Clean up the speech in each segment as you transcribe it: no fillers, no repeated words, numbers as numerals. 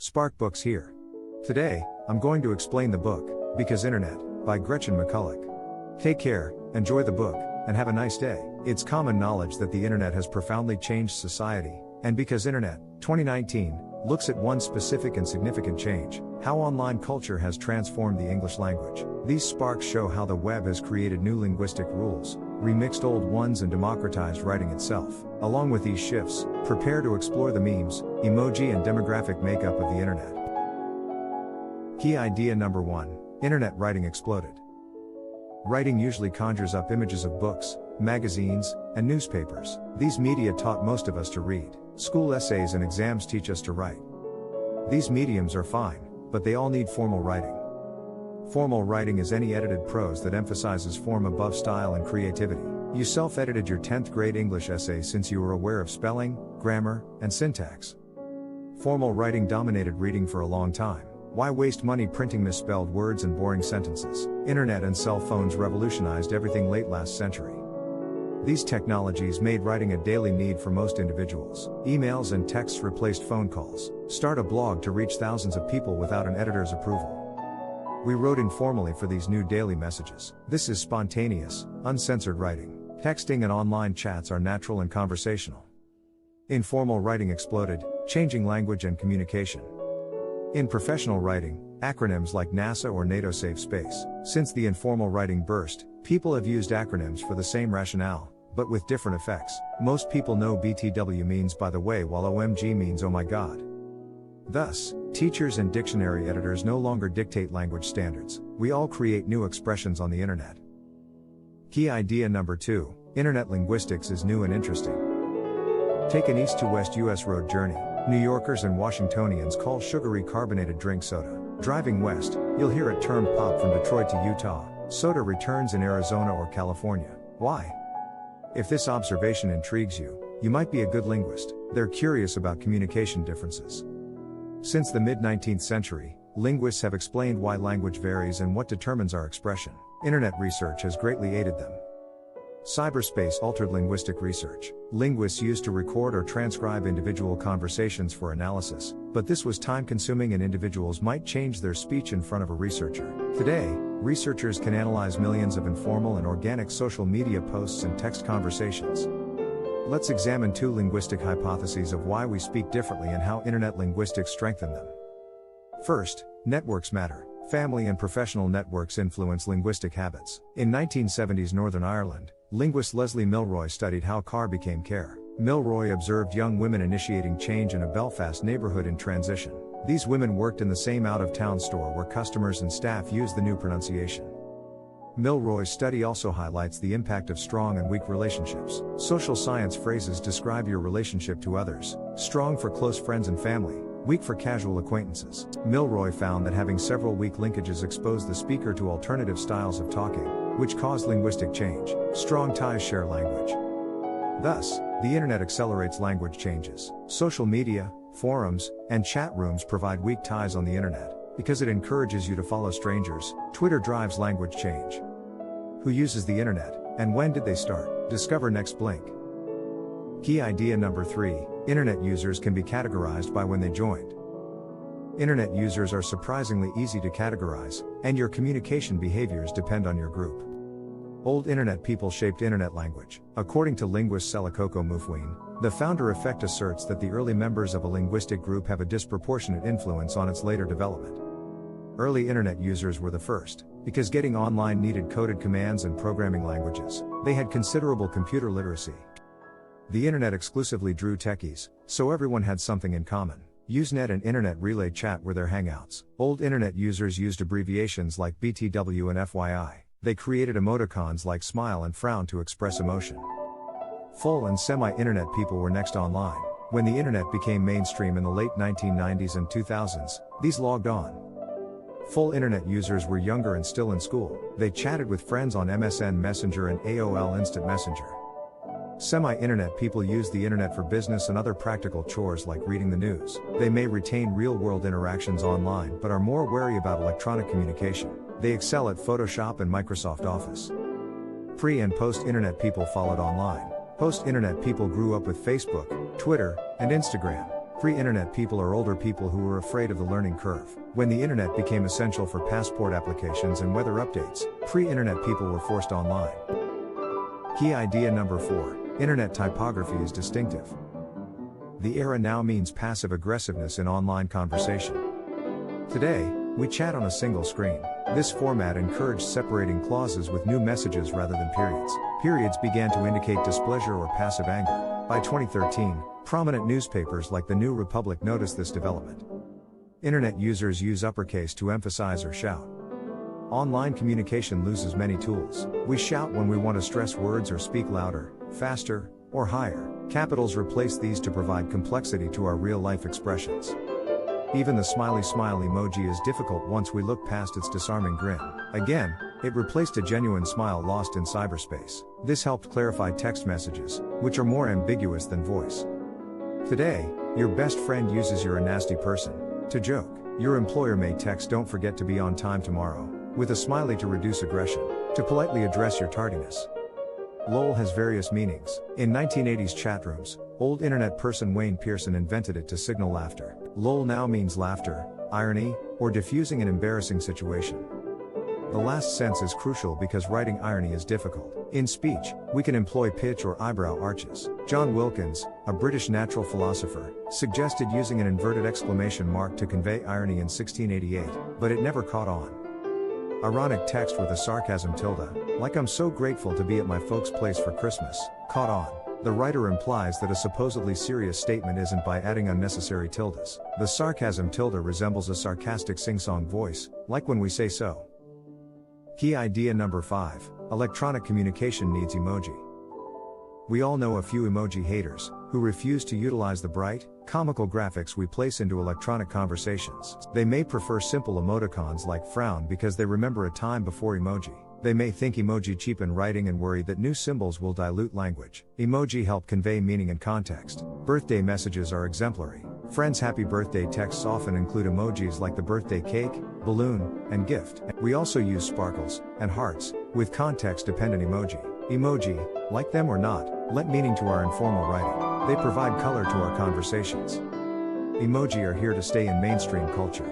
Spark Books here. Today, I'm going to explain the book, Because Internet, by Gretchen McCulloch. Take care, enjoy the book, and have a nice day. It's common knowledge that the internet has profoundly changed society, and Because Internet, 2019, looks at one specific and significant change: how online culture has transformed the English language. These sparks show how the web has created new linguistic rules, remixed old ones, and democratized writing itself. Along with these shifts, prepare to explore the memes, emoji, and demographic makeup of the internet. Key idea number 1. Internet writing exploded. Writing usually conjures up images of books, magazines, and newspapers. These media taught most of us to read. School essays and exams teach us to write. These mediums are fine, but they all need formal writing. Formal writing is any edited prose that emphasizes form above style and creativity. You self-edited your 10th grade English essay since you were aware of spelling, grammar, and syntax. Formal writing dominated reading for a long time. Why waste money printing misspelled words and boring sentences? Internet and cell phones revolutionized everything late last century. These technologies made writing a daily need for most individuals. Emails and texts replaced phone calls. Start a blog to reach thousands of people without an editor's approval. We wrote informally for these new daily messages. This is spontaneous, uncensored writing. Texting and online chats are natural and conversational. Informal writing exploded, changing language and communication. In professional writing, acronyms like NASA or NATO save space. Since the informal writing burst, people have used acronyms for the same rationale, but with different effects. Most people know BTW means by the way, while OMG means oh my god. Thus, teachers and dictionary editors no longer dictate language standards. We all create new expressions on the internet. Key idea number 2. Internet linguistics is new and interesting. Take an east to west US road journey. New Yorkers and Washingtonians call sugary carbonated drink soda. Driving west, you'll hear it termed pop from Detroit to Utah. Soda returns in Arizona or California. Why? If this observation intrigues you, you might be a good linguist. They're curious about communication differences. Since the mid-19th century, linguists have explained why language varies and what determines our expression. Internet research has greatly aided them. Cyberspace altered linguistic research. Linguists used to record or transcribe individual conversations for analysis, but this was time-consuming and individuals might change their speech in front of a researcher. Today, researchers can analyze millions of informal and organic social media posts and text conversations. Let's examine 2 linguistic hypotheses of why we speak differently and how internet linguistics strengthen them. First, networks matter. Family and professional networks influence linguistic habits. In 1970s Northern Ireland, linguist Leslie Milroy studied how car became care. Milroy observed young women initiating change in a Belfast neighborhood in transition. These women worked in the same out-of-town store where customers and staff used the new pronunciation. Milroy's study also highlights the impact of strong and weak relationships. Social science phrases describe your relationship to others: strong for close friends and family, weak for casual acquaintances. Milroy found that having several weak linkages exposed the speaker to alternative styles of talking, which caused linguistic change. Strong ties share language. Thus, the internet accelerates language changes. Social media, forums, and chat rooms provide weak ties on the internet, because it encourages you to follow strangers. Twitter drives language change. Who uses the internet, and when did they start? Discover next blink. Key idea number 3. Internet users can be categorized by when they joined. Internet users are surprisingly easy to categorize, and your communication behaviors depend on your group. Old internet people shaped internet language. According to linguist Selakoko Mufween, the founder effect asserts that the early members of a linguistic group have a disproportionate influence on its later development. Early internet users were the first, because getting online needed coded commands and programming languages. They had considerable computer literacy. The internet exclusively drew techies, so everyone had something in common. Usenet and Internet Relay Chat were their hangouts. Old internet users used abbreviations like BTW and FYI. They created emoticons like smile and frown to express emotion. Full and semi-internet people were next online. When the internet became mainstream in the late 1990s and 2000s, these logged on. Full internet users were younger and still in school. They chatted with friends on MSN Messenger and AOL Instant Messenger. Semi-internet people use the internet for business and other practical chores like reading the news. They may retain real-world interactions online but are more wary about electronic communication. They excel at Photoshop and Microsoft Office. Pre- and post-internet people followed online. Post-internet people grew up with Facebook, Twitter, and Instagram. Pre-internet people are older people who were afraid of the learning curve. When the internet became essential for passport applications and weather updates, pre-internet people were forced online. Key idea number 4. Internet typography is distinctive. The era now means passive aggressiveness in online conversation. Today, we chat on a single screen. This format encouraged separating clauses with new messages rather than periods. Periods began to indicate displeasure or passive anger. By 2013, prominent newspapers like the New Republic noticed this development. Internet users use uppercase to emphasize or shout. Online communication loses many tools. We shout when we want to stress words or speak louder, faster, or higher. Capitals replace these to provide complexity to our real-life expressions. Even the smiley smile emoji is difficult once we look past its disarming grin. Again, it replaced a genuine smile lost in cyberspace. This helped clarify text messages, which are more ambiguous than voice. Today, your best friend uses "you're a nasty person" to joke. Your employer may text "don't forget to be on time tomorrow" with a smiley to reduce aggression, to politely address your tardiness. LOL has various meanings. In 1980s chat rooms, old internet person Wayne Pearson invented it to signal laughter. LOL now means laughter, irony, or diffusing an embarrassing situation. The last sense is crucial because writing irony is difficult. In speech, we can employ pitch or eyebrow arches. John Wilkins, a British natural philosopher, suggested using an inverted exclamation mark to convey irony in 1688, but it never caught on. Ironic text with a sarcasm tilde, like "I'm so grateful to be at my folks' place for Christmas," caught on. The writer implies that a supposedly serious statement isn't by adding unnecessary tildes. The sarcasm tilde resembles a sarcastic sing-song voice, like when we say so. Key idea number 5. Electronic communication needs emoji. We all know a few emoji haters, who refuse to utilize the bright, comical graphics we place into electronic conversations. They may prefer simple emoticons like frown because they remember a time before emoji. They may think emoji cheapen writing and worry that new symbols will dilute language. Emoji help convey meaning and context. Birthday messages are exemplary. Friends' happy birthday texts often include emojis like the birthday cake, balloon, and gift. We also use sparkles and hearts with context-dependent emoji. Emoji, like them or not, lend meaning to our informal writing. They provide color to our conversations. Emoji are here to stay in mainstream culture.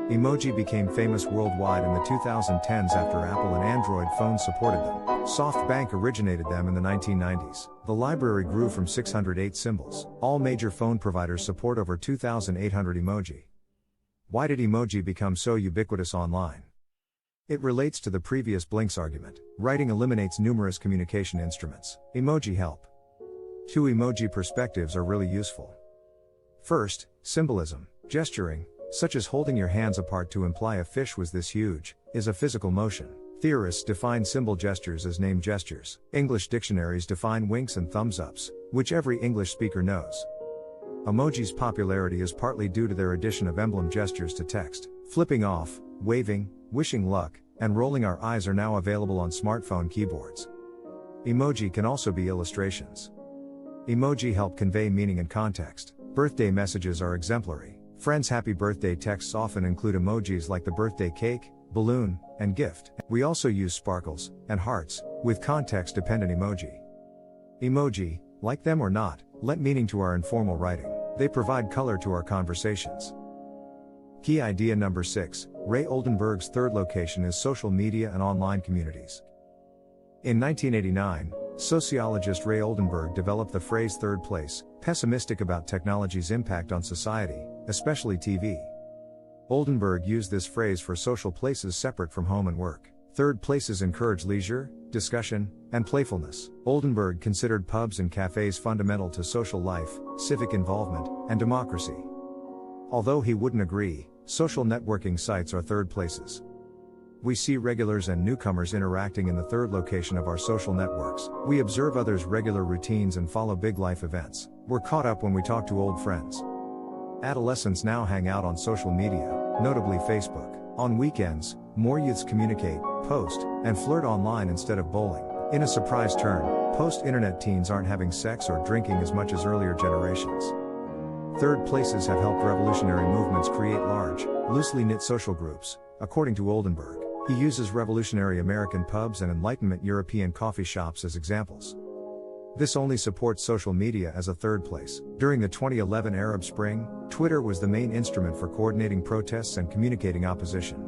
Emoji became famous worldwide in the 2010s after Apple and Android phones supported them. SoftBank originated them in the 1990s. The library grew from 608 symbols. All major phone providers support over 2,800 emoji. Why did emoji become so ubiquitous online? It relates to the previous blinks argument. Writing eliminates numerous communication instruments. Emoji help. 2 emoji perspectives are really useful. First, symbolism. Gesturing, such as holding your hands apart to imply a fish was this huge, is a physical motion. Theorists define symbol gestures as name gestures. English dictionaries define winks and thumbs ups, which every English speaker knows. Emoji's popularity is partly due to their addition of emblem gestures to text. Flipping off, waving, wishing luck, and rolling our eyes are now available on smartphone keyboards. Emoji can also be illustrations. Emoji help convey meaning and context. Birthday messages are exemplary. Friends' happy birthday texts often include emojis like the birthday cake, balloon, and gift. We also use sparkles and hearts with context-dependent emoji. Emoji, like them or not, lend meaning to our informal writing. They provide color to our conversations. Key idea number 6. Ray Oldenburg's third location is social media and online communities. In 1989, sociologist Ray Oldenburg developed the phrase "third place," pessimistic about technology's impact on society, especially TV. Oldenburg used this phrase for social places separate from home and work. Third places encourage leisure, discussion, and playfulness. Oldenburg considered pubs and cafes fundamental to social life, civic involvement, and democracy. Although he wouldn't agree, social networking sites are third places. We see regulars and newcomers interacting in the third location of our social networks. We observe others' regular routines and follow big life events. We're caught up when we talk to old friends. Adolescents now hang out on social media, notably Facebook. On weekends, more youths communicate, post, and flirt online instead of bowling. In a surprise turn, post-internet teens aren't having sex or drinking as much as earlier generations. Third places have helped revolutionary movements create large, loosely knit social groups, according to Oldenburg. He uses revolutionary American pubs and Enlightenment European coffee shops as examples. This only supports social media as a third place. During the 2011 Arab Spring, Twitter was the main instrument for coordinating protests and communicating opposition.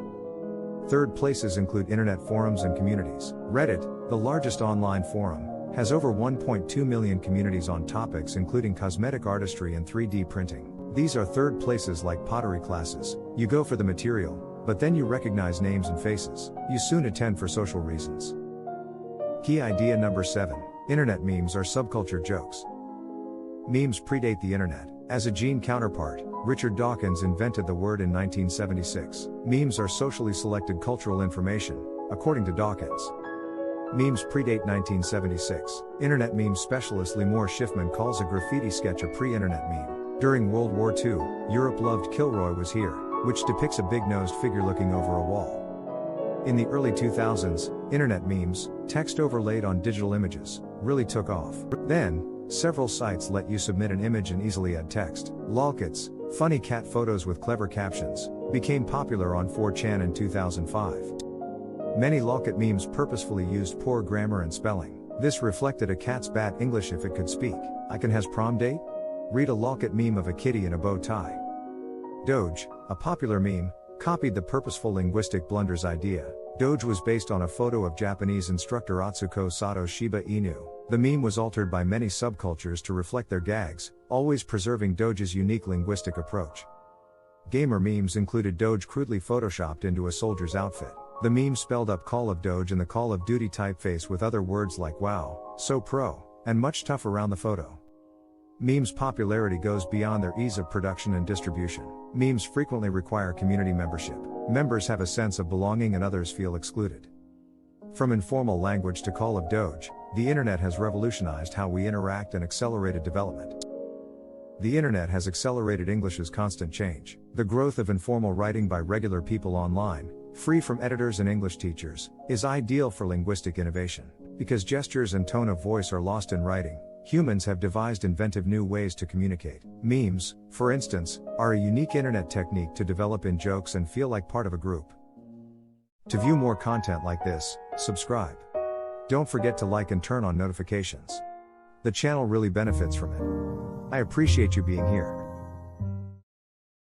Third places include internet forums and communities. Reddit, the largest online forum, has over 1.2 million communities on topics including cosmetic artistry and 3D printing. These are third places like pottery classes. You go for the material, but then you recognize names and faces. You soon attend for social reasons. Key idea number 7. Internet memes are subculture jokes. Memes predate the internet. As a Gene counterpart, Richard Dawkins invented the word in 1976. Memes are socially selected cultural information, according to Dawkins. Memes predate 1976. Internet meme specialist Lemore Schiffman calls a graffiti sketch a pre-internet meme. During World War II, Europe loved Kilroy Was Here, which depicts a big-nosed figure looking over a wall. In the early 2000s, internet memes, text overlaid on digital images, really took off. Then, several sites let you submit an image and easily add text. Lolkits, funny cat photos with clever captions, became popular on 4chan in 2005. Many Lolkit memes purposefully used poor grammar and spelling. This reflected a cat's bad English if it could speak. Icon has prom date? Read a Lolkit meme of a kitty in a bow tie. Doge, a popular meme, copied the purposeful linguistic blunders idea. Doge was based on a photo of Japanese instructor Atsuko Sato's Shiba Inu. The meme was altered by many subcultures to reflect their gags, always preserving Doge's unique linguistic approach. Gamer memes included Doge crudely photoshopped into a soldier's outfit. The meme spelled up Call of Doge in the Call of Duty typeface with other words like wow, so pro, and much tough around the photo. Memes' popularity goes beyond their ease of production and distribution. Memes frequently require community membership. Members have a sense of belonging and others feel excluded. From informal language to Call of Doge, the internet has revolutionized how we interact and accelerated development. The internet has accelerated English's constant change. The growth of informal writing by regular people online, free from editors and English teachers, is ideal for linguistic innovation. Because gestures and tone of voice are lost in writing, humans have devised inventive new ways to communicate. Memes, for instance, are a unique internet technique to develop in jokes and feel like part of a group. To view more content like this, subscribe. Don't forget to like and turn on notifications. The channel really benefits from it. I appreciate you being here.